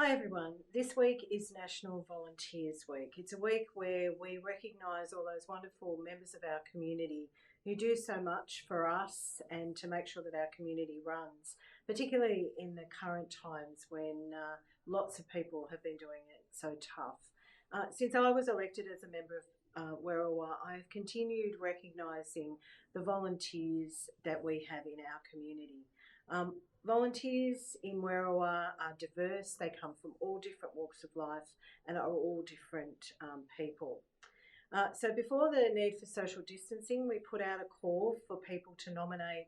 Hi everyone, this week is National Volunteers Week. It's a week where we recognise all those wonderful members of our community who do so much for us and to make sure that our community runs, particularly in the current times when lots of people have been doing it so tough. Since I was elected as a member of Werriwa, I've continued recognising the volunteers that we have in our community. Volunteers in Werriwa are diverse. They come from all different walks of life and are all different people. So before the need for social distancing, we put out a call for people to nominate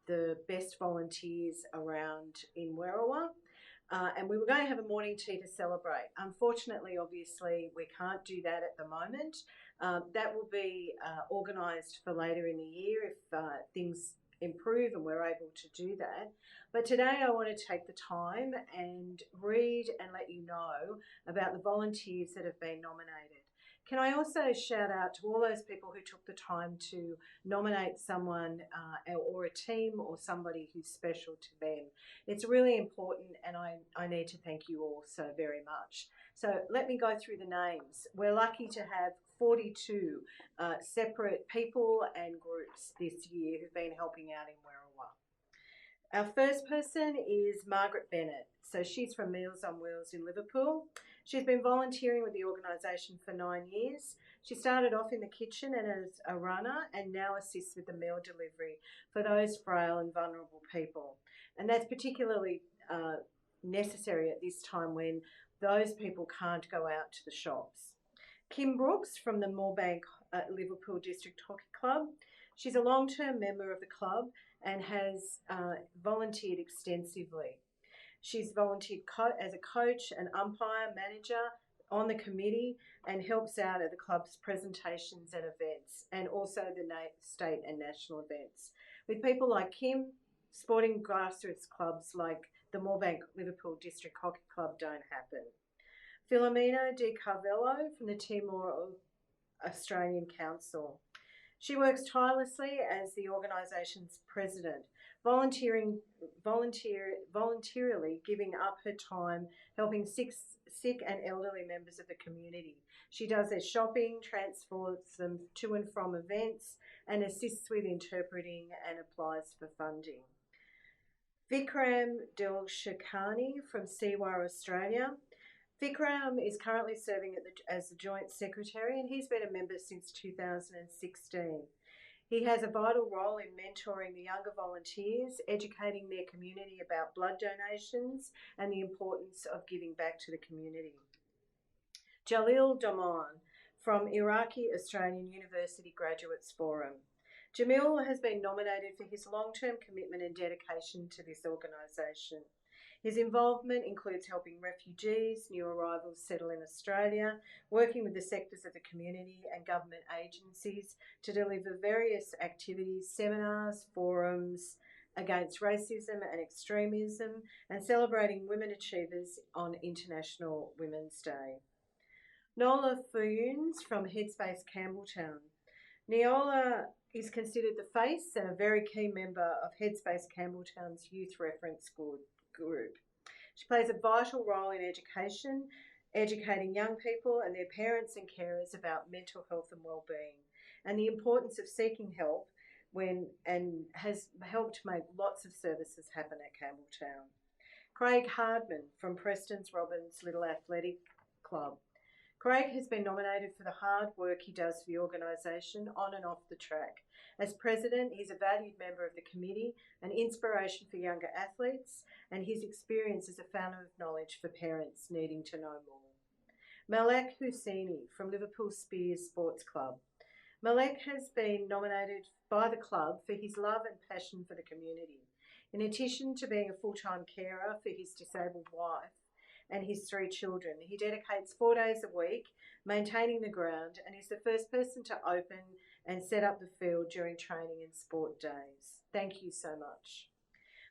the best volunteers around in Werriwa. And we were going to have a morning tea to celebrate. Unfortunately, obviously, we can't do that at the moment. That will be organised for later in the year if things improve and we're able to do that. But today I want to take the time and read and let you know about the volunteers that have been nominated. Can I also shout out to all those people who took the time to nominate someone or a team or somebody who's special to them? It's really important, and I need to thank you all so very much. So let me go through the names. We're lucky to have 42 separate people and groups this year who've been helping out in Werriwa. Our first person is Margaret Bennett. So she's from Meals on Wheels in Liverpool. She's been volunteering with the organisation for 9 years. She started off in the kitchen and as a runner and now assists with the meal delivery for those frail and vulnerable people. And that's particularly necessary at this time when those people can't go out to the shops. Kim Brooks from the Moorebank Liverpool District Hockey Club. She's a long-term member of the club and has volunteered extensively. She's volunteered as a coach, an umpire, manager on the committee and helps out at the club's presentations and events and also the state and national events. With people like Kim, sporting grassroots clubs like the Moorebank Liverpool District Hockey Club don't happen. Filomena de Carvalho from the Timorese Australian Council. She works tirelessly as the organisation's president, voluntarily giving up her time helping sick and elderly members of the community. She does their shopping, transports them to and from events, and assists with interpreting and applies for funding. Vikram Deshkulkarni from SEWA Australia. Vikram is currently serving as the Joint Secretary and he's been a member since 2016. He has a vital role in mentoring the younger volunteers, educating their community about blood donations and the importance of giving back to the community. Jalil Doman from Iraqi Australian University Graduates Forum. Jamil has been nominated for his long-term commitment and dedication to this organisation. His involvement includes helping refugees, new arrivals settle in Australia, working with the sectors of the community and government agencies to deliver various activities, seminars, forums against racism and extremism, and celebrating women achievers on International Women's Day. Neola Funes from Headspace Campbelltown. Neola is considered the face and a very key member of Headspace Campbelltown's youth reference group. She plays a vital role in education, educating young people and their parents and carers about mental health and well-being and the importance of seeking help and has helped make lots of services happen at Campbelltown. Craig Hardman from Prestons Robins Little Athletic Club. Craig has been nominated for the hard work he does for the organisation on and off the track. As president, he's a valued member of the committee, an inspiration for younger athletes, and his experience is a fountain of knowledge for parents needing to know more. Malek Husseini from Liverpool Spears Sports Club. Malek has been nominated by the club for his love and passion for the community. In addition to being a full-time carer for his disabled wife, and his 3 children. He dedicates 4 days a week maintaining the ground and is the first person to open and set up the field during training and sport days. Thank you so much.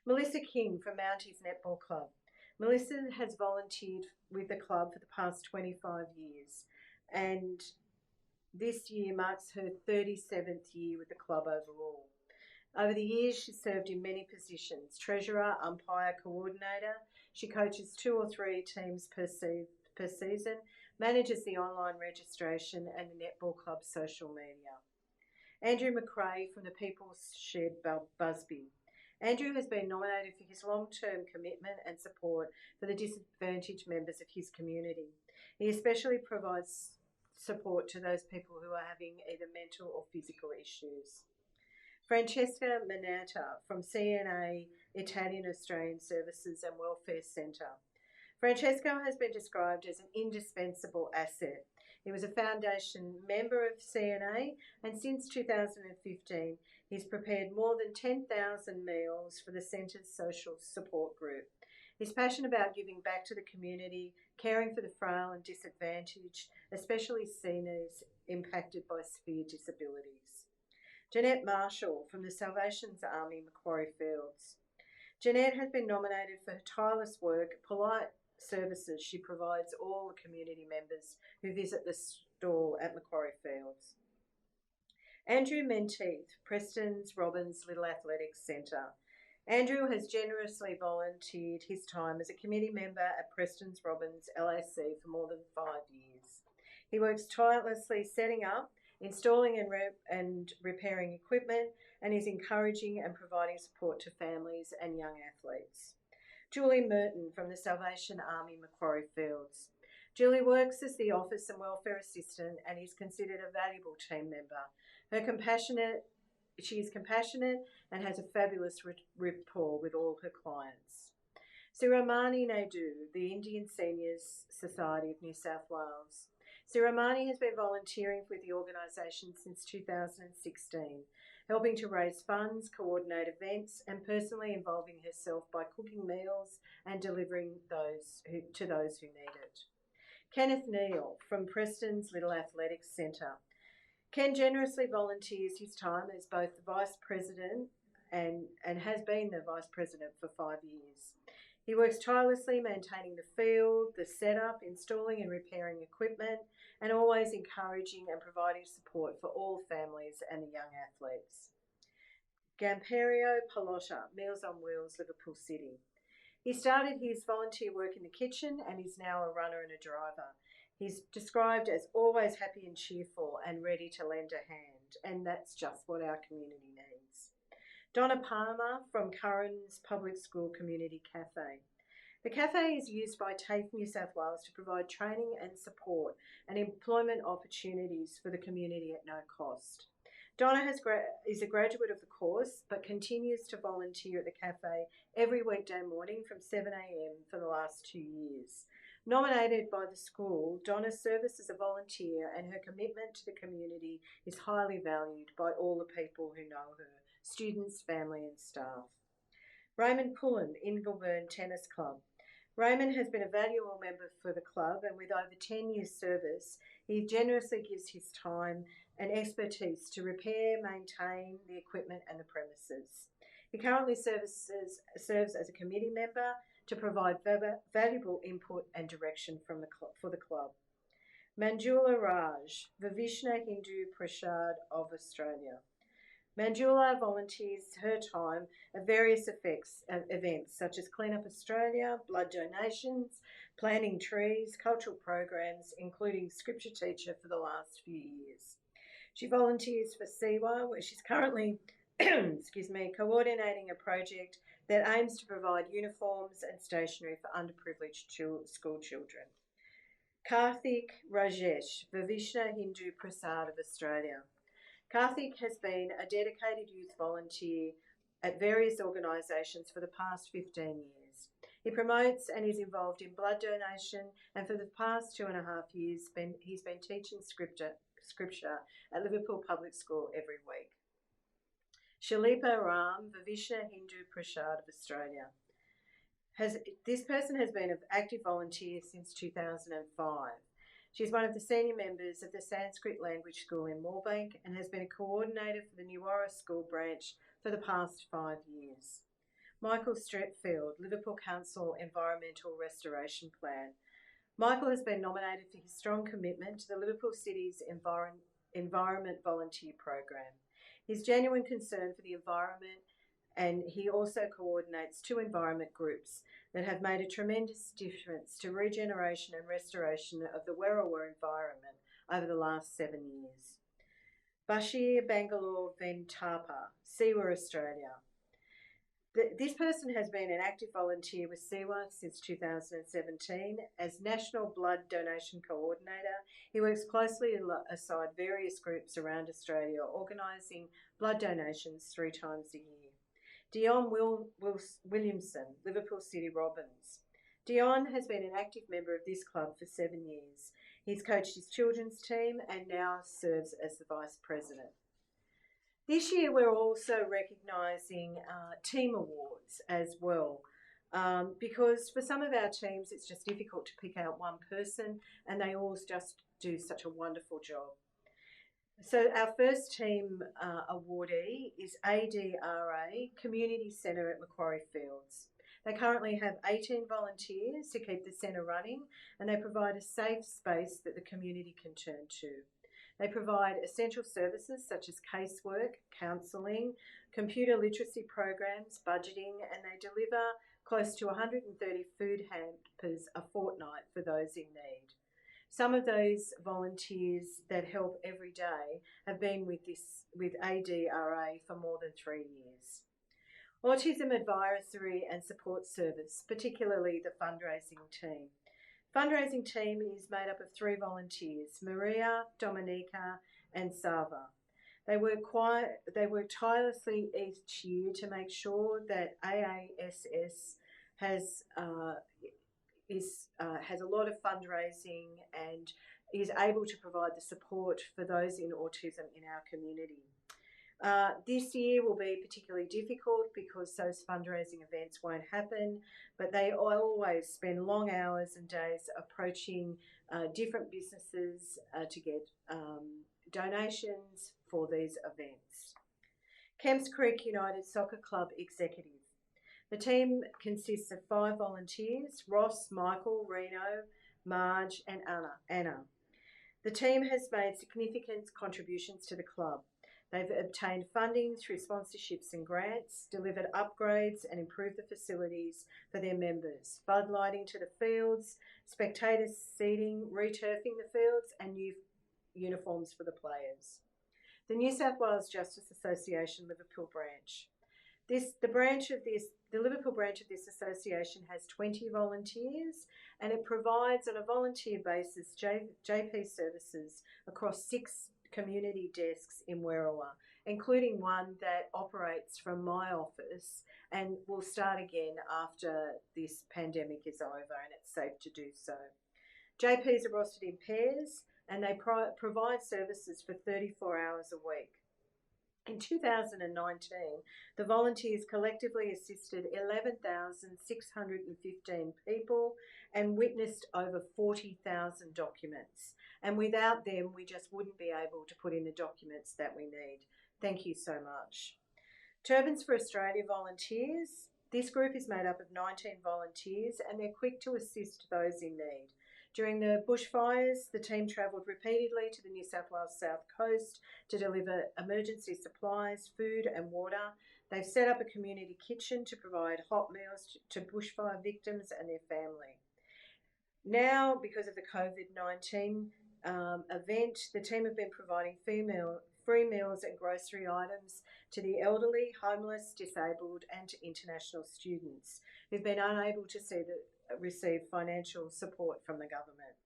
Melissa King from Mounties Netball Club. Melissa has volunteered with the club for the past 25 years and this year marks her 37th year with the club overall. Over the years, she served in many positions: treasurer, umpire, coordinator. She coaches 2 or 3 teams per season, manages the online registration and the Netball Club social media. Andrew McRae from the People's Shed, Busby. Andrew has been nominated for his long-term commitment and support for the disadvantaged members of his community. He especially provides support to those people who are having either mental or physical issues. Francesco Manitta from CNA-Italian Australian Services and Welfare Centre. Francesco has been described as an indispensable asset. He was a foundation member of CNA, and since 2015, he's prepared more than 10,000 meals for the Centre's social support group. He's passionate about giving back to the community, caring for the frail and disadvantaged, especially seniors impacted by severe disabilities. Janette Marshall from the Salvation Army, Macquarie Fields. Jeanette has been nominated for her tireless work, polite services she provides all the community members who visit the stall at Macquarie Fields. Andrew Menteith, Prestons Robbins Little Athletics Centre. Andrew has generously volunteered his time as a committee member at Prestons Robbins LAC for more than 5 years. He works tirelessly setting up, installing and repairing equipment, and is encouraging and providing support to families and young athletes. Julie Merton from the Salvation Army, Macquarie Fields. Julie works as the Office and Welfare Assistant and is considered a valuable team member. She is compassionate and has a fabulous rapport with all her clients. Siromani Naidu, the Indian Seniors Society of New South Wales. Siromani has been volunteering with the organisation since 2016, helping to raise funds, coordinate events, and personally involving herself by cooking meals and delivering to those who need it. Kenneth Neil from Preston's Little Athletics Centre. Ken generously volunteers his time as both the Vice President and has been the Vice President for 5 years. He works tirelessly maintaining the field, the setup, installing and repairing equipment, and always encouraging and providing support for all families and the young athletes. Gamperio Palotta, Meals on Wheels, Liverpool City. He started his volunteer work in the kitchen and is now a runner and a driver. He's described as always happy and cheerful and ready to lend a hand, and that's just what our community needs. Donna Parma from Curran's Public School Community Cafe. The cafe is used by TAFE New South Wales to provide training and support and employment opportunities for the community at no cost. Donna is a graduate of the course but continues to volunteer at the cafe every weekday morning from 7 a.m. for the last 2 years. Nominated by the school, Donna serves as a volunteer and her commitment to the community is highly valued by all the people who know her, students, family and staff. Raymond Pullen, Ingleburn Tennis Club. Raymond has been a valuable member for the club, and with over 10 years service, he generously gives his time and expertise to repair, maintain the equipment and the premises. He currently serves as a committee member to provide valuable input and direction for the club. Manjula Raj, Vivishna Hindu Prashad of Australia. Manjula volunteers her time at various events such as Clean Up Australia, blood donations, planting trees, cultural programs, including scripture teacher for the last few years. She volunteers for SEWA, where she's currently coordinating a project that aims to provide uniforms and stationery for underprivileged school children. Karthik Rajesh, Vivishna Hindu Prasad of Australia. Karthik has been a dedicated youth volunteer at various organisations for the past 15 years. He promotes and is involved in blood donation, and for the past 2.5 years he's been teaching scripture at Liverpool Public School every week. Shalipa Ram, Vivishna Hindu Prashad of Australia. This person has been an active volunteer since 2005. She's one of the senior members of the Sanskrit Language School in Moorebank and has been a coordinator for the Neola School branch for the past 5 years. Michael Stretfield, Liverpool Council Environmental Restoration Plan. Michael has been nominated for his strong commitment to the Liverpool City's Environment Volunteer Program. His genuine concern for the environment, and he also coordinates 2 environment groups, that have made a tremendous difference to regeneration and restoration of the Werriwa environment over the last 7 years. Bashir Bangalore Ventapa, SEWA Australia. This person has been an active volunteer with SEWA since 2017 as National Blood Donation Coordinator. He works closely alongside various groups around Australia, organising blood donations 3 times a year. Dion Williamson, Liverpool City Robins. Dion has been an active member of this club for 7 years. He's coached his children's team and now serves as the Vice President. This year we're also recognising team awards as well because for some of our teams it's just difficult to pick out one person and they all just do such a wonderful job. So our first team awardee is Dra Community Centre at Macquarie Fields. They currently have 18 volunteers to keep the centre running and they provide a safe space that the community can turn to. They provide essential services such as casework, counselling, computer literacy programs, budgeting, and they deliver close to 130 food hampers a fortnight for those in need. Some of those volunteers that help every day have been with ADRA for more than 3 years. Autism Advisory and Support Service, particularly the fundraising team. Fundraising team is made up of 3 volunteers, Maria, Dominica and Sava. They work tirelessly each year to make sure that AASS has a lot of fundraising and is able to provide the support for those in autism in our community. This year will be particularly difficult because those fundraising events won't happen, but they always spend long hours and days approaching different businesses to get donations for these events. Kemps Creek United Soccer Club Executive. The team consists of 5 volunteers, Ross, Michael, Reno, Marge and Anna. The team has made significant contributions to the club. They've obtained funding through sponsorships and grants, delivered upgrades and improved the facilities for their members, floodlighting to the fields, spectator seating, returfing the fields and new uniforms for the players. The New South Wales Justice Association Liverpool branch. The Liverpool branch of this association has 20 volunteers and it provides on a volunteer basis JP services across 6 community desks in Werriwa, including one that operates from my office and will start again after this pandemic is over and it's safe to do so. JPs are rostered in pairs and they provide services for 34 hours a week. In 2019, the volunteers collectively assisted 11,615 people and witnessed over 40,000 documents. And without them, we just wouldn't be able to put in the documents that we need. Thank you so much. Turbans for Australia volunteers. This group is made up of 19 volunteers and they're quick to assist those in need. During the bushfires, the team travelled repeatedly to the New South Wales South Coast to deliver emergency supplies, food and water. They've set up a community kitchen to provide hot meals to bushfire victims and their family. Now, because of the COVID-19 event, the team have been providing free meals and grocery items to the elderly, homeless, disabled and to international students who've been unable to receive financial support from the government.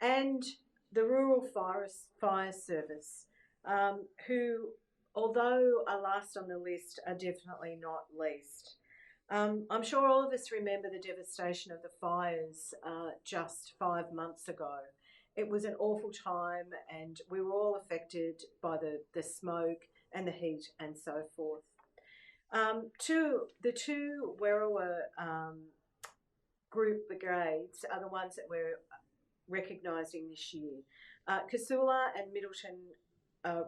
And the Rural Fire Service, who, although are last on the list, are definitely not least. I'm sure all of us remember the devastation of the fires just 5 months ago. It was an awful time and we were all affected by the smoke and the heat and so forth. The two Werriwa group brigades are the ones that we're recognising this year. Casula and Middleton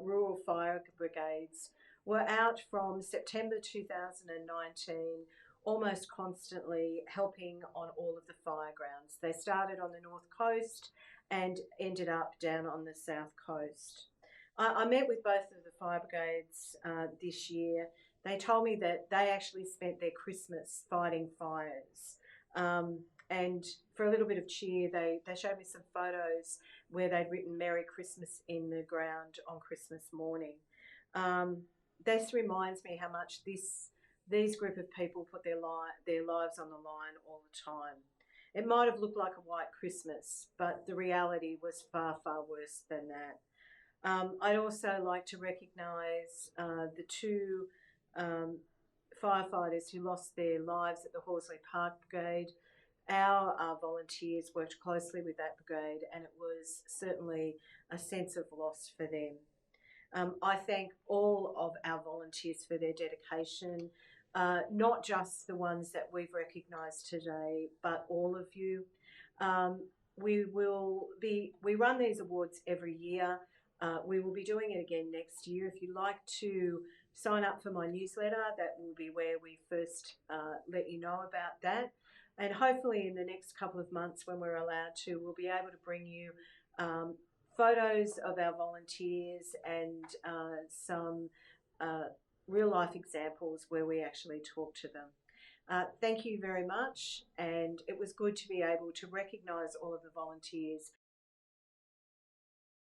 Rural Fire Brigades were out from September 2019 almost constantly helping on all of the fire grounds. They started on the north coast and ended up down on the south coast. I met with both of the fire brigades this year. They told me that they actually spent their Christmas fighting fires. And for a little bit of cheer, they showed me some photos where they'd written Merry Christmas in the ground on Christmas morning. This reminds me how much these group of people put their lives on the line all the time. It might have looked like a white Christmas, but the reality was far, far worse than that. I'd also like to recognise the two firefighters who lost their lives at the Horsley Park Brigade. Our volunteers worked closely with that brigade, and it was certainly a sense of loss for them. I thank all of our volunteers for their dedication, not just the ones that we've recognised today, but all of you. We run these awards every year. We will be doing it again next year. If you'd like to sign up for my newsletter, that will be where we first let you know about that. And hopefully in the next couple of months, when we're allowed to, we'll be able to bring you photos of our volunteers and some real life examples where we actually talk to them. Thank you very much, and it was good to be able to recognise all of the volunteers